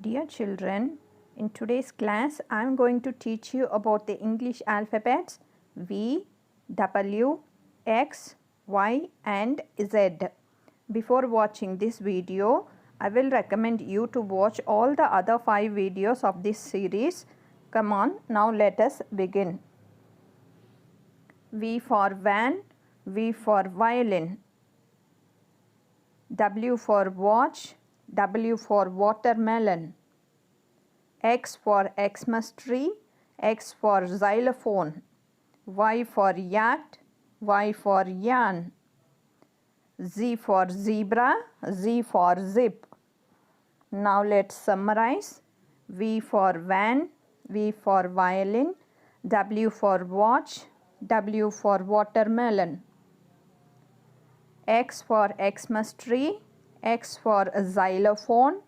Dear children, in today's class I am going to teach you about the English alphabets V, W, X, Y and Z. Before watching this video, I will recommend you to watch all the other 5 videos of this series. Come on, now let us begin. V for van, V for violin. W for watch, W for watermelon. X for Xmas tree, X for xylophone. Y for yacht, Y for yarn. Z for zebra, Z for zip. Now let's summarize. V for van, V for violin, W for watch, W for watermelon. X for Xmas tree, X for xylophone,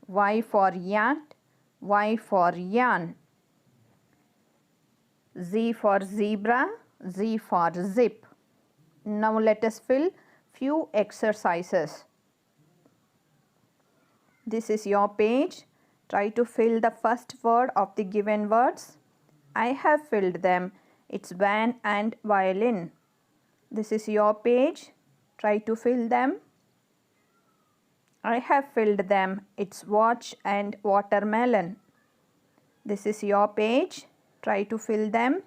Y for yacht, Y for yarn. Z for zebra, Z for zip. Now let us fill few exercises. This is your page. Try to fill the first word of the given words. I have filled them. It's van and violin. This is your page. Try to fill them. I have filled them. It's watch and watermelon. This is your page. Try to fill them.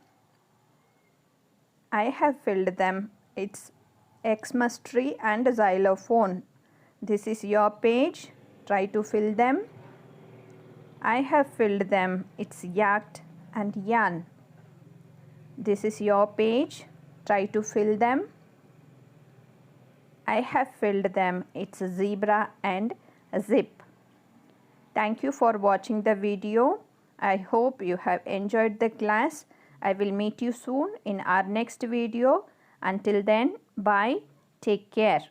I have filled them. It's Xmas tree and xylophone. This is your page. Try to fill them. I have filled them. It's yacht and yarn. This is your page. Try to fill them. I have filled them. It's zebra and zip. Thank you for watching the video. I hope you have enjoyed the class. I will meet you soon in our next video. Until then, bye. Take care.